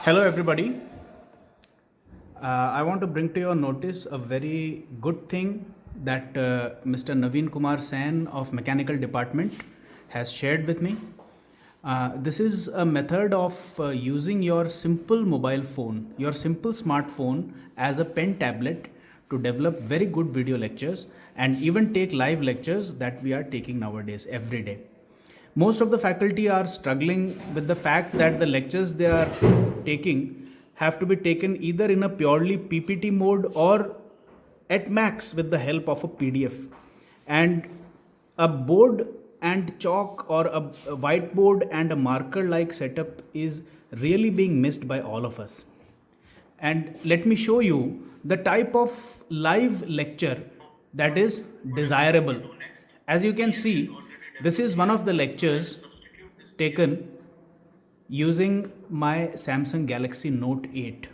Hello everybody. I want to bring to your notice a very good thing that Mr. Naveen Kumar Sain of Mechanical Department has shared with me. This is a method of using your simple mobile phone, your simple smartphone as a pen tablet to develop very good video lectures and even take live lectures that we are taking nowadays every day. Most of the faculty are struggling with the fact that the lectures they are taking have to be taken either in a purely PPT mode or at max with the help of a PDF. And a board and chalk or a whiteboard and a marker like setup is really being missed by all of us. And let me show you the type of live lecture that is desirable. As you can see, this is one of the lectures taken using my Samsung Galaxy Note 8.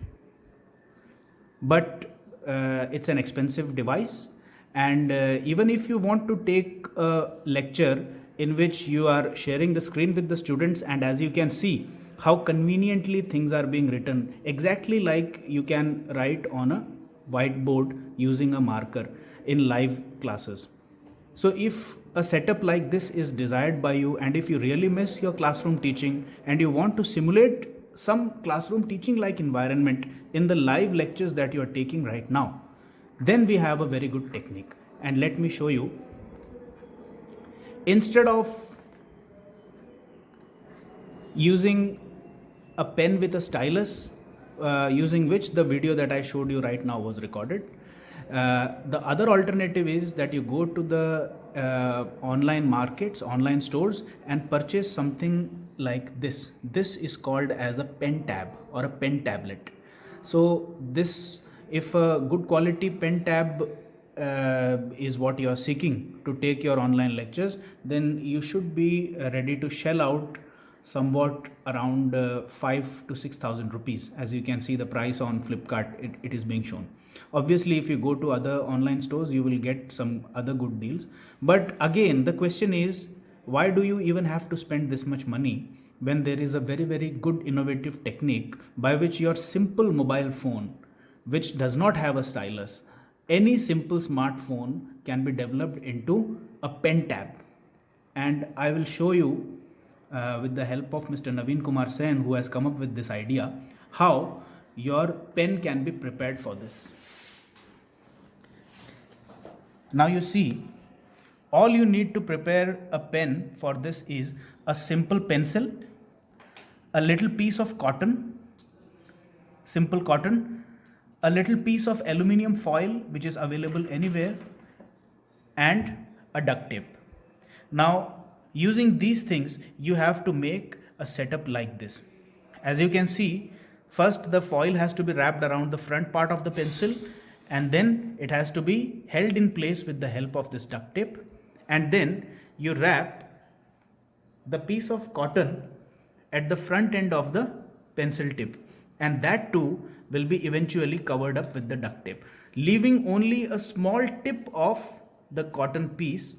But it's an expensive device, and even if you want to take a lecture in which you are sharing the screen with the students, and as you can see how conveniently things are being written, exactly like you can write on a whiteboard using a marker in live classes. So if a setup like this is desired by you, and if you really miss your classroom teaching and you want to simulate some classroom teaching like environment in the live lectures that you are taking right now, then we have a very good technique. And let me show you. Instead of using a pen with a stylus, using which the video that I showed you right now was recorded, the other alternative is that you go to the online markets, online stores, and purchase something like this. This is called as a pen tab or a pen tablet. So this, if a good quality pen tab is what you are seeking to take your online lectures, then you should be ready to shell out somewhat around 5 to 6,000 rupees. As you can see the price on Flipkart, it is being shown. Obviously if you go to other online stores you will get some other good deals, but again the question is, why do you even have to spend this much money when there is a very good innovative technique by which your simple mobile phone, which does not have a stylus, any simple smartphone, can be developed into a pen tab. And I will show you with the help of Mr. Naveen Kumar Sain, who has come up with this idea, how your pen can be prepared for this. Now you see, all you need to prepare a pen for this is a simple pencil, a little piece of cotton, simple cotton, a little piece of aluminium foil which is available anywhere, and a duct tape. Now using these things you have to make a setup like this. As you can see, first the foil has to be wrapped around the front part of the pencil, and then it has to be held in place with the help of this duct tape, and then you wrap the piece of cotton at the front end of the pencil tip, and that too will be eventually covered up with the duct tape, leaving only a small tip of the cotton piece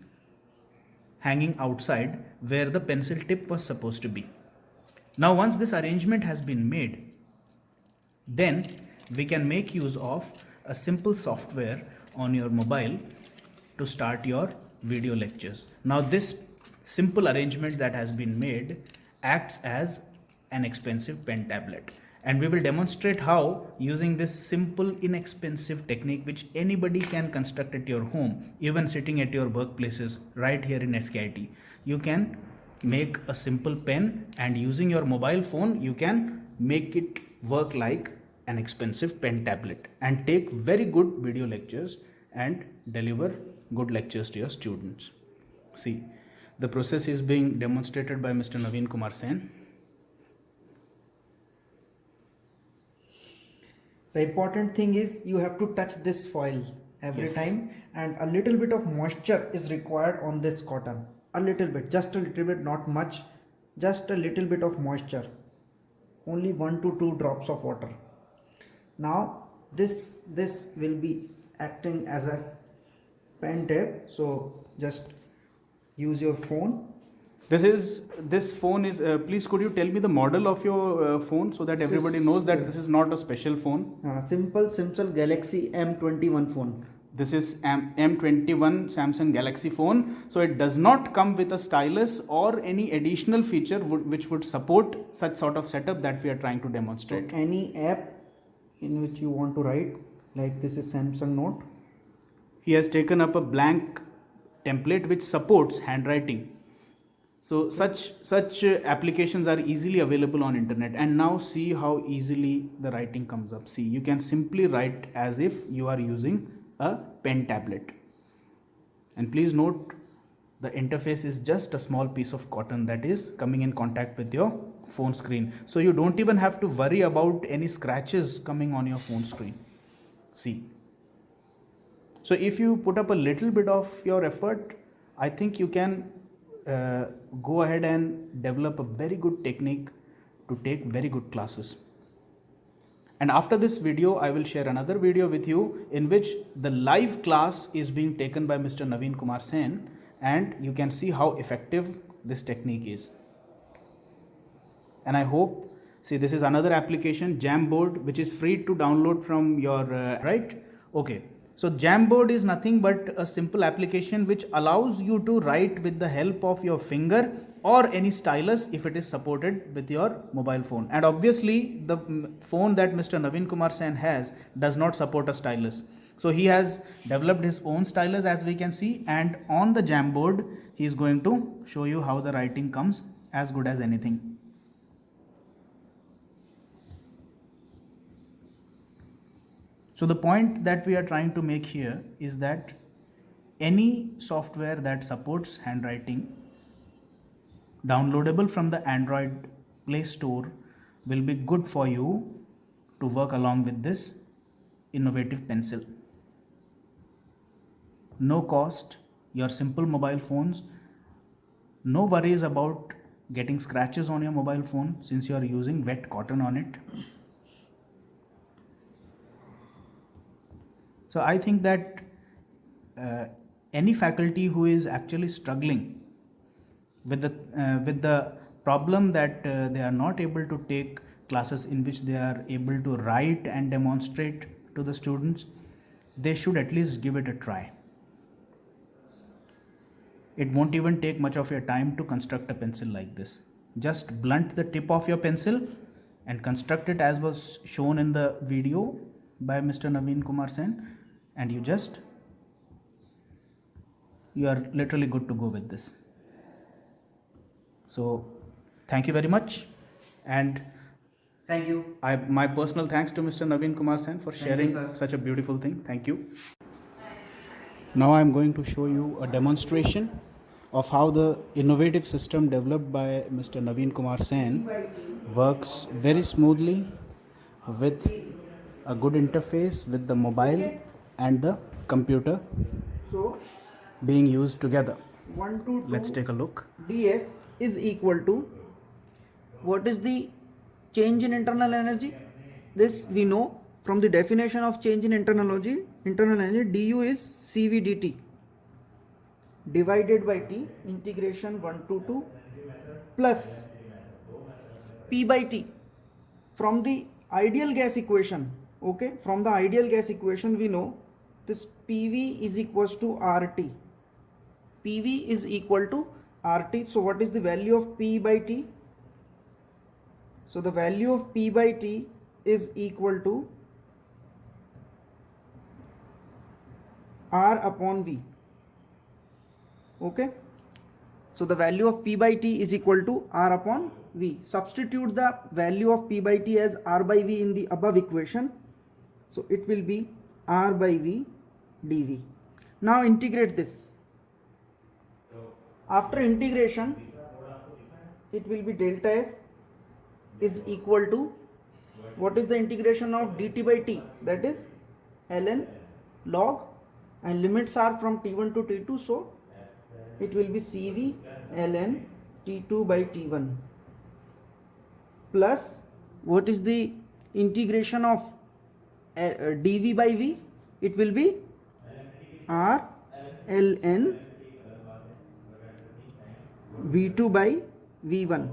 hanging outside where the pencil tip was supposed to be. Now once this arrangement has been made, then we can make use of a simple software on your mobile to start your video lectures. Now this simple arrangement that has been made acts as an expensive pen tablet, and we will demonstrate how, using this simple inexpensive technique which anybody can construct at your home, even sitting at your workplaces right here in SKIT, you can make a simple pen, and using your mobile phone you can make it work like an expensive pen tablet and take very good video lectures and deliver good lectures to your students. See, the process is being demonstrated by Mr. Naveen Kumar Sain. The important thing is you have to touch this foil every Yes. time, and a little bit of moisture is required on this cotton. A little bit, just a little bit, not much, just a little bit of moisture. Only 1 to 2 drops of water. Now this will be acting as a pen tab, so just use your phone This phone is, please could you tell me the model of your phone so that everybody knows that this is not a special phone? Simple Samsung Galaxy M21 phone. This is M21 Samsung Galaxy phone. So it does not come with a stylus or any additional feature which would support such sort of setup that we are trying to demonstrate. So any app in which you want to write, like this is Samsung Note. He has taken up a blank template which supports handwriting. So such applications are easily available on internet, and now see how easily the writing comes up. See, you can simply write as if you are using a pen tablet. And please note, the interface is just a small piece of cotton that is coming in contact with your phone screen. So you don't even have to worry about any scratches coming on your phone screen. See. So if you put up a little bit of your effort, I think you can go ahead and develop a very good technique to take very good classes. And after this video, I will share another video with you in which the live class is being taken by Mr. Naveen Kumar Sain, and you can see how effective this technique is. And I hope, see, this is another application, Jamboard, which is free to download from your, right? Okay. So Jamboard is nothing but a simple application which allows you to write with the help of your finger or any stylus if it is supported with your mobile phone. And obviously the phone that Mr. Naveen Kumar Sain has does not support a stylus. So he has developed his own stylus, as we can see, and on the Jamboard he is going to show you how the writing comes as good as anything. So the point that we are trying to make here is that any software that supports handwriting downloadable from the Android Play Store will be good for you to work along with this innovative pencil. No cost, your simple mobile phones, no worries about getting scratches on your mobile phone since you are using wet cotton on it. So I think that any faculty who is actually struggling with the problem that they are not able to take classes in which they are able to write and demonstrate to the students, they should at least give it a try. It won't even take much of your time to construct a pencil like this. Just blunt the tip of your pencil and construct it as was shown in the video by Mr. Naveen Kumar Sain, and you are literally good to go with this. So thank you very much, and Thank you. my personal thanks to Mr. Naveen Kumar Sain for sharing such a beautiful thing. Thank you. Now I am going to show you a demonstration of how the innovative system developed by Mr. Naveen Kumar Sain works very smoothly with a good interface with the mobile and the computer So being used together. 1 to 2 Let's take a look. ds is equal to, what is the change in internal energy? This we know from the definition of change in internal energy. Du is cv dt divided by t, integration 1 to 2 plus p by t from the ideal gas equation. Okay, from the ideal gas equation we know this PV is equals to RT. PV is equal to RT. So what is the value of P by T? So the value of P by T is equal to R upon V. Okay. So the value of P by T is equal to R upon V. Substitute the value of P by T as R by V in the above equation. So it will be R by V dV. Now integrate this. After integration, it will be delta S is equal to, what is the integration of dt by t? That is ln log, and limits are from t1 to t2. So it will be cv ln t2 by t1 plus, what is the integration of dv by v? It will be r ln V2 by V1.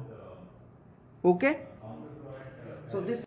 Okay, so this